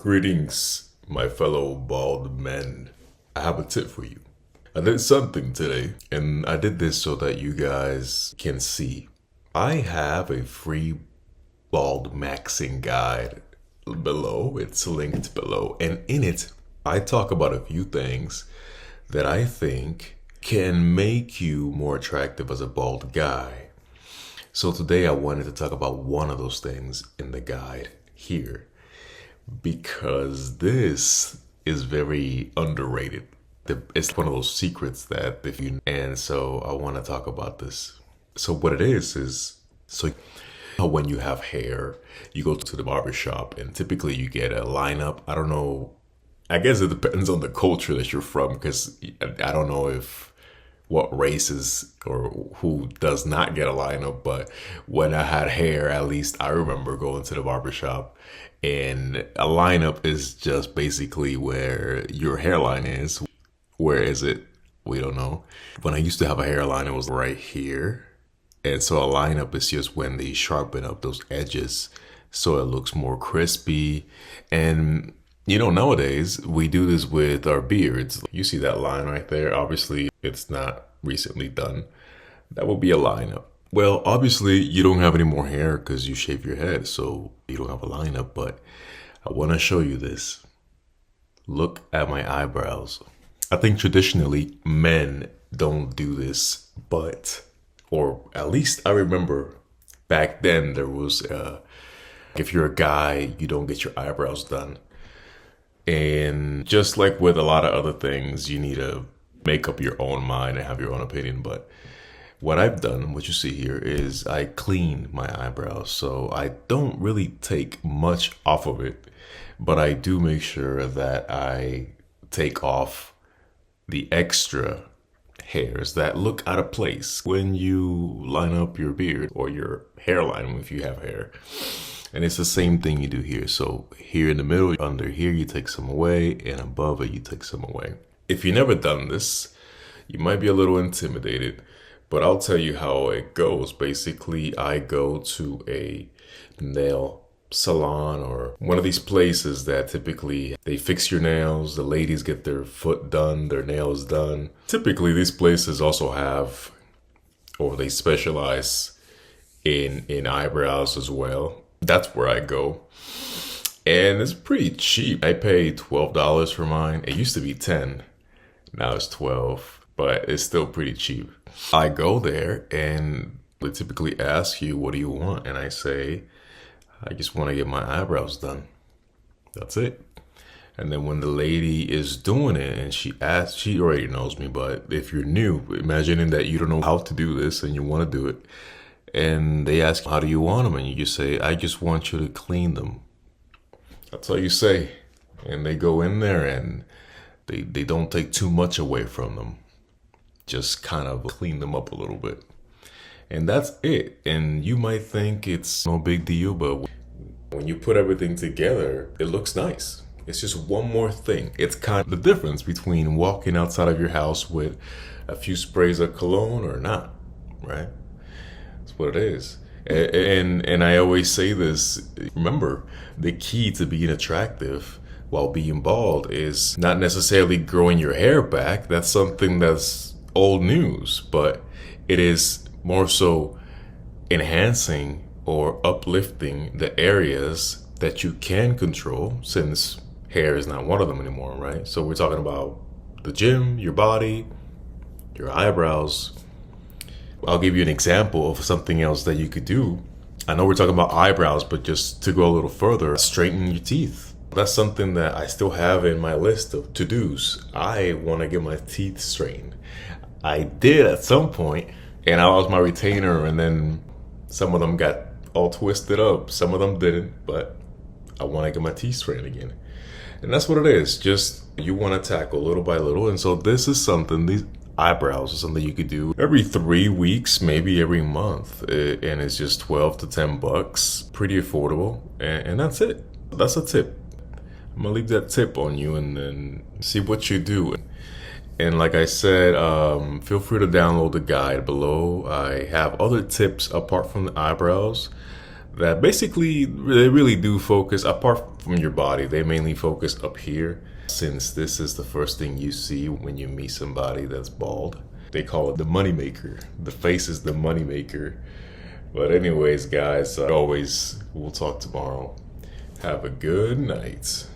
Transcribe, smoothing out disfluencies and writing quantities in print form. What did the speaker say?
Greetings, my fellow bald men. I have a tip for you. I did something today, and I did this so that you guys can see. I have a free bald maxing guide below. It's linked below, and in it, I talk about a few things that I think can make you more attractive as a bald guy. So today I wanted to talk about one of those things in the guide here because this is very underrated. It's one of those secrets that if you, and so I want to talk about this. So what it is so when you have hair, you go to the barber shop and typically you get a lineup. I don't know. I guess it depends on the culture that you're from, because I don't know if what races or who does not get a lineup, but when I had hair, at least I remember going to the barber shop, and a lineup is just basically where your hairline is. Where is it? We don't know. When I used to have a hairline, it was right here. And so a lineup is just when they sharpen up those edges so it looks more crispy. And nowadays we do this with our beards. You see that line right there? Obviously, it's not recently done. That would be a lineup. Well, obviously, you don't have any more hair because you shave your head, so you don't have a lineup. But I want to show you this. Look at my eyebrows. I think traditionally men don't do this, or at least I remember back then there was, if you're a guy, you don't get your eyebrows done. And just like with a lot of other things, you need to make up your own mind and have your own opinion. But what I've done, what you see here, is I clean my eyebrows. So I don't really take much off of it, but I do make sure that I take off the extra hairs that look out of place when you line up your beard or your hairline if you have hair. And it's the same thing you do here. So here in the middle, under here, you take some away, and above it, you take some away. If you've never done this, you might be a little intimidated, but I'll tell you how it goes. Basically, I go to a nail salon or one of these places that typically they fix your nails. The ladies get their foot done, their nails done. Typically, these places also have, or they specialize in eyebrows as well. That's where I go. And it's pretty cheap. I paid $12 for mine. It used to be 10. Now it's 12, but it's still pretty cheap. I go there and they typically ask you, what do you want? And I say, I just want to get my eyebrows done. That's it. And then when the lady is doing it and she asks, she already knows me, but if you're new, imagining that you don't know how to do this and you want to do it, and they ask, how do you want them? And you just say, I just want you to clean them. That's all you say. And they go in there and they don't take too much away from them. Just kind of clean them up a little bit. And that's it. And you might think it's no big deal, but when you put everything together, it looks nice. It's just one more thing. It's kind of the difference between walking outside of your house with a few sprays of cologne or not, right? That's what it is. And I always say this, remember, the key to being attractive while being bald is not necessarily growing your hair back. That's something that's old news, but it is more so enhancing or uplifting the areas that you can control, since hair is not one of them anymore, right? So we're talking about the gym, your body, your eyebrows. I'll give you an example of something else that you could do. I know we're talking about eyebrows, but just to go a little further, straighten your teeth. That's something that I still have in my list of to-dos. I want to get my teeth straightened. I did at some point, and I lost my retainer, and then some of them got all twisted up. Some of them didn't, but I want to get my teeth straightened again. And that's what it is. Just you want to tackle little by little. And so this is something, these eyebrows are something you could do every 3 weeks, maybe every month. And it's just 12 to 10 bucks. Pretty affordable. And that's it. That's a tip. I'm going to leave that tip on you and then see what you do. And like I said, feel free to download the guide below. I have other tips apart from the eyebrows that basically they really do focus, apart from your body, they mainly focus up here, since this is the first thing you see when you meet somebody that's bald. They call it the moneymaker. The face is the moneymaker. But anyways, guys, always, we'll talk tomorrow. Have a good night.